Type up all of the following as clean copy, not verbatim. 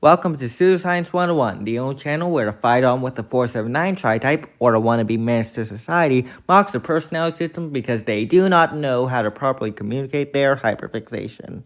Welcome to Pseudoscience 101, the only channel where a fight on with the 479 tri-type or a wannabe menace to society mocks the personality system because they do not know how to properly communicate their hyperfixation.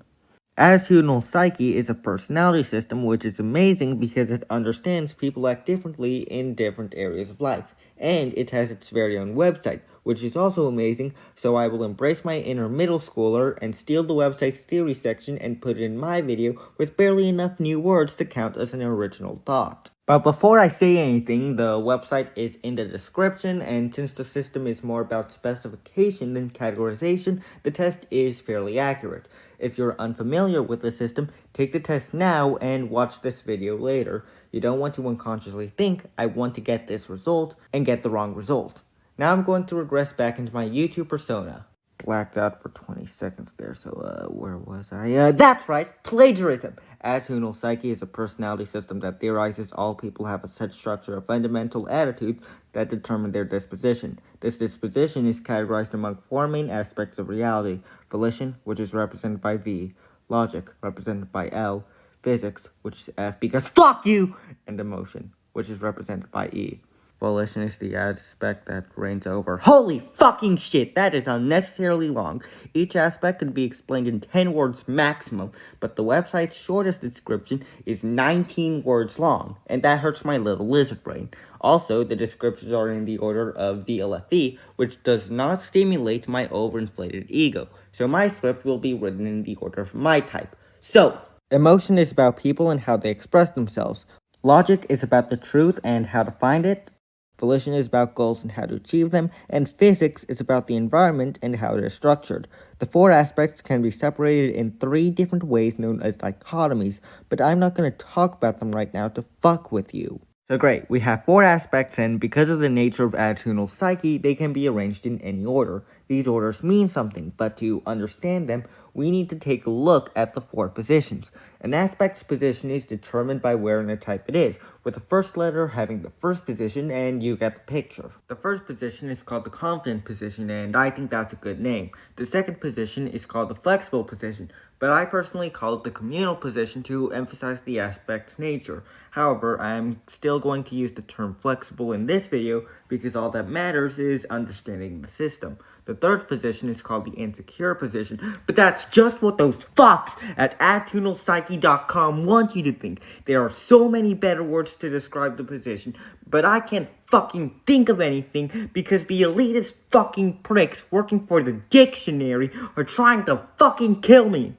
Attitudinal Psyche is a personality system which is amazing because it understands people act differently in different areas of life, and it has its very own website, which is also amazing, so I will embrace my inner middle schooler and steal the website's theory section and put it in my video with barely enough new words to count as an original thought. But before I say anything, the website is in the description, and since the system is more about specification than categorization, the test is fairly accurate. If you're unfamiliar with the system, take the test now and watch this video later. You don't want to unconsciously think, I want to get this result, and get the wrong result. Now I'm going to regress back into my YouTube persona. Blacked out for 20 seconds there, so where was I? That's right, plagiarism! Attitudinal Psyche is a personality system that theorizes all people have a set structure of fundamental attitudes that determine their disposition. This disposition is categorized among four main aspects of reality: volition, which is represented by V, logic, represented by L, physics, which is F because fuck you, and emotion, which is represented by E. Volition is the aspect that reigns over. Holy fucking shit, that is unnecessarily long. Each aspect can be explained in 10 words maximum, but the website's shortest description is 19 words long, and that hurts my little lizard brain. Also, the descriptions are in the order of VLFE, which does not stimulate my overinflated ego, so my script will be written in the order of my type. So, emotion is about people and how they express themselves. Logic is about the truth and how to find it. Volition is about goals and how to achieve them, and physics is about the environment and how it is structured. The four aspects can be separated in three different ways known as dichotomies, but I'm not going to talk about them right now to fuck with you. So great, we have four aspects, and because of the nature of attitudinal psyche, they can be arranged in any order. These orders mean something, but to understand them, we need to take a look at the four positions. An aspect's position is determined by where in the type it is, with the first letter having the first position, and you get the picture. The first position is called the confident position, and I think that's a good name. The second position is called the flexible position, but I personally call it the communal position to emphasize the aspect's nature. However, I'm still going to use the term flexible in this video because all that matters is understanding the system. The third position is called the insecure position, but that's just what those fucks at attitudinalpsyche.com want you to think. There are so many better words to describe the position, but I can't fucking think of anything because the elitist fucking pricks working for the dictionary are trying to fucking kill me.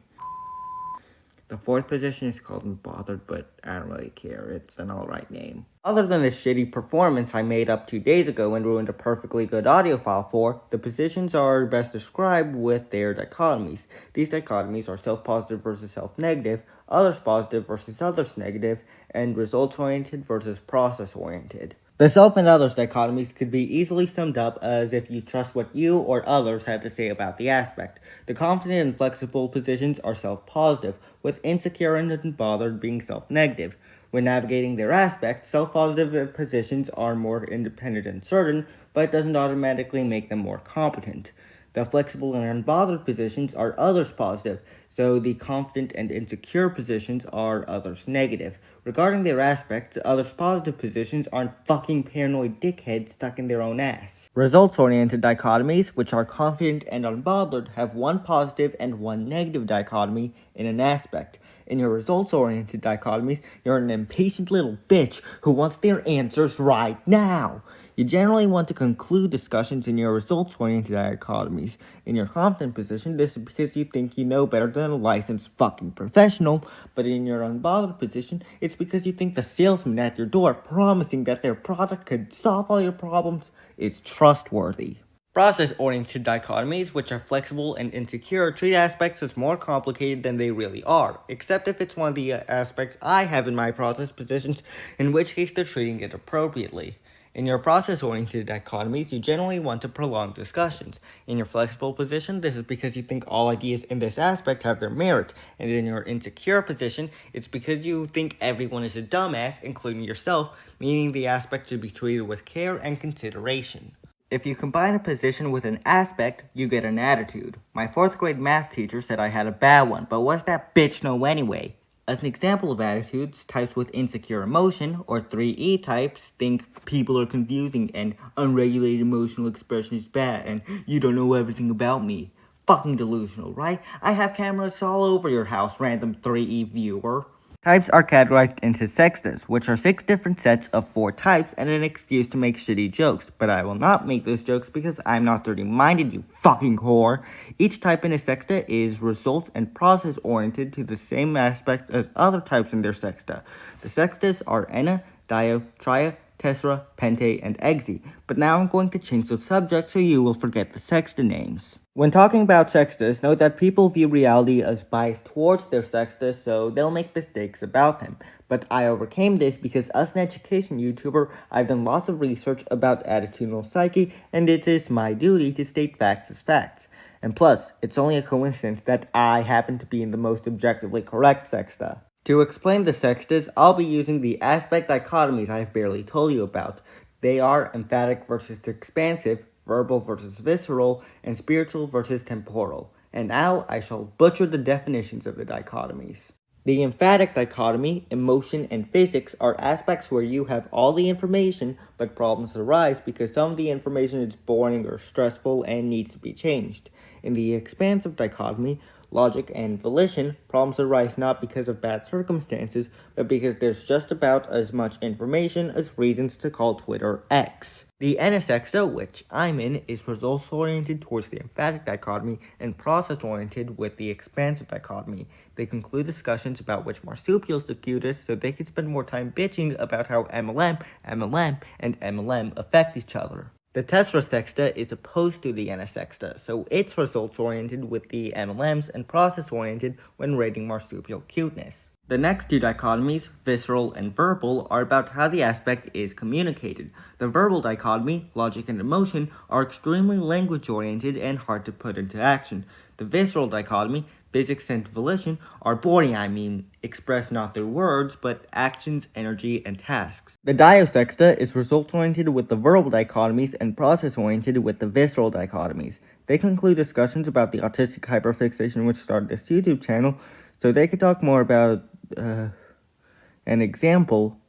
The fourth position is called unbothered, but I don't really care. It's an alright name. Other than the shitty performance I made up 2 days ago and ruined a perfectly good audio file for, the positions are best described with their dichotomies. These dichotomies are self-positive versus self-negative, others positive versus others negative, and results-oriented versus process-oriented. The self and others dichotomies could be easily summed up as if you trust what you or others have to say about the aspect. The confident and flexible positions are self-positive, with insecure and unbothered being self-negative. When navigating their aspects, self-positive positions are more independent and certain, but it doesn't automatically make them more competent. The flexible and unbothered positions are others positive, so the confident and insecure positions are others negative. Regarding their aspects, others positive positions aren't fucking paranoid dickheads stuck in their own ass. Results-oriented dichotomies, which are confident and unbothered, have one positive and one negative dichotomy in an aspect. In your results-oriented dichotomies, you're an impatient little bitch who wants their answers right now. You generally want to conclude discussions in your results-oriented dichotomies. In your confident position, this is because you think you know better than a licensed fucking professional, but in your unbothered position, it's because you think the salesman at your door promising that their product could solve all your problems is trustworthy. Process-oriented dichotomies, which are flexible and insecure, treat aspects as more complicated than they really are, except if it's one of the aspects I have in my process positions, in which case they're treating it appropriately. In your process-oriented dichotomies, you generally want to prolong discussions. In your flexible position, this is because you think all ideas in this aspect have their merit, and in your insecure position, it's because you think everyone is a dumbass, including yourself, meaning the aspect should be treated with care and consideration. If you combine a position with an aspect, you get an attitude. My 4th grade math teacher said I had a bad one, but what's that bitch know anyway? As an example of attitudes, types with insecure emotion, or 3E types, think people are confusing and unregulated emotional expression is bad and you don't know everything about me. Fucking delusional, right? I have cameras all over your house, random 3E viewer. Types are categorized into sextas, which are 6 different sets of 4 types and an excuse to make shitty jokes. But I will not make those jokes because I'm not dirty-minded, you fucking whore. Each type in a sexta is results and process-oriented to the same aspects as other types in their sexta. The sextas are ena, dio, tria, tessera, pente, and exe. But now I'm going to change the subject so you will forget the sexta names. When talking about sextas, note that people view reality as biased towards their sextas, so they'll make mistakes about them. But I overcame this because as an education YouTuber, I've done lots of research about attitudinal psyche, and it is my duty to state facts as facts. And plus, it's only a coincidence that I happen to be in the most objectively correct sexta. To explain the sextas, I'll be using the aspect dichotomies I've barely told you about. They are emphatic versus expansive, verbal versus visceral, and spiritual versus temporal. And now I shall butcher the definitions of the dichotomies. The emphatic dichotomy, emotion, and physics are aspects where you have all the information, but problems arise because some of the information is boring or stressful and needs to be changed. In the expansive dichotomy, logic and volition, problems arise not because of bad circumstances, but because there's just about as much information as reasons to call Twitter X. The NSXO, which I'm in, is results-oriented towards the emphatic dichotomy and process-oriented with the expansive dichotomy. They conclude discussions about which marsupial's the cutest so they can spend more time bitching about how MLM, and MLM affect each other. The tessera sexta is opposed to the NSXta, so it's results-oriented with the MLMs and process-oriented when rating marsupial cuteness. The next 2 dichotomies, visceral and verbal, are about how the aspect is communicated. The verbal dichotomy, logic and emotion, are extremely language-oriented and hard to put into action. The visceral dichotomy, physics and volition, are boring, expressed not through words, but actions, energy, and tasks. The diosexta is results-oriented with the verbal dichotomies and process-oriented with the visceral dichotomies. They conclude discussions about the autistic hyperfixation which started this YouTube channel, so they could talk more about an example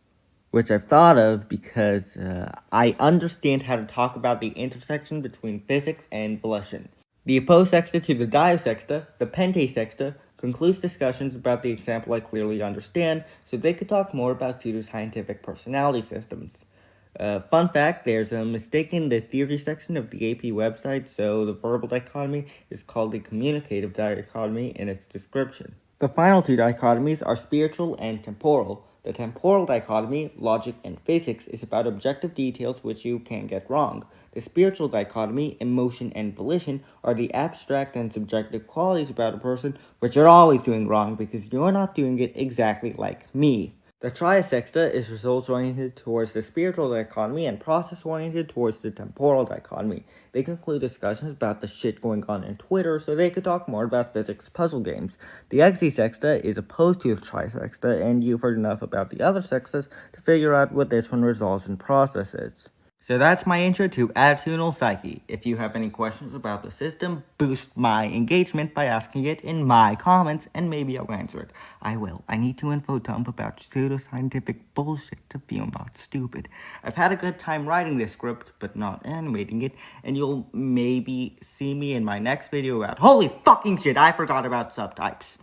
which I've thought of because I understand how to talk about the intersection between physics and volition. The opposed sexta to the diosexta, the pentasexta, concludes discussions about the example I clearly understand, so they could talk more about pseudoscientific personality systems. Fun fact, there's a mistake in the theory section of the AP website, so the verbal dichotomy is called the communicative dichotomy in its description. The final 2 dichotomies are spiritual and temporal. The temporal dichotomy, logic and physics, is about objective details which you can't get wrong. The spiritual dichotomy, emotion and volition, are the abstract and subjective qualities about a person which you're always doing wrong because you're not doing it exactly like me. The triasexta is results-oriented towards the spiritual dichotomy and process-oriented towards the temporal dichotomy. They conclude discussions about the shit going on in Twitter so they could talk more about physics puzzle games. The exisexta is opposed to the trisexta, and you've heard enough about the other sextas to figure out what this one resolves and processes. So that's my intro to Attitudinal Psyche. If you have any questions about the system, boost my engagement by asking it in my comments, and maybe I'll answer it. I will. I need to info dump about pseudoscientific bullshit to feel not stupid. I've had a good time writing this script, but not animating it, and you'll maybe see me in my next video about holy fucking shit, I forgot about subtypes.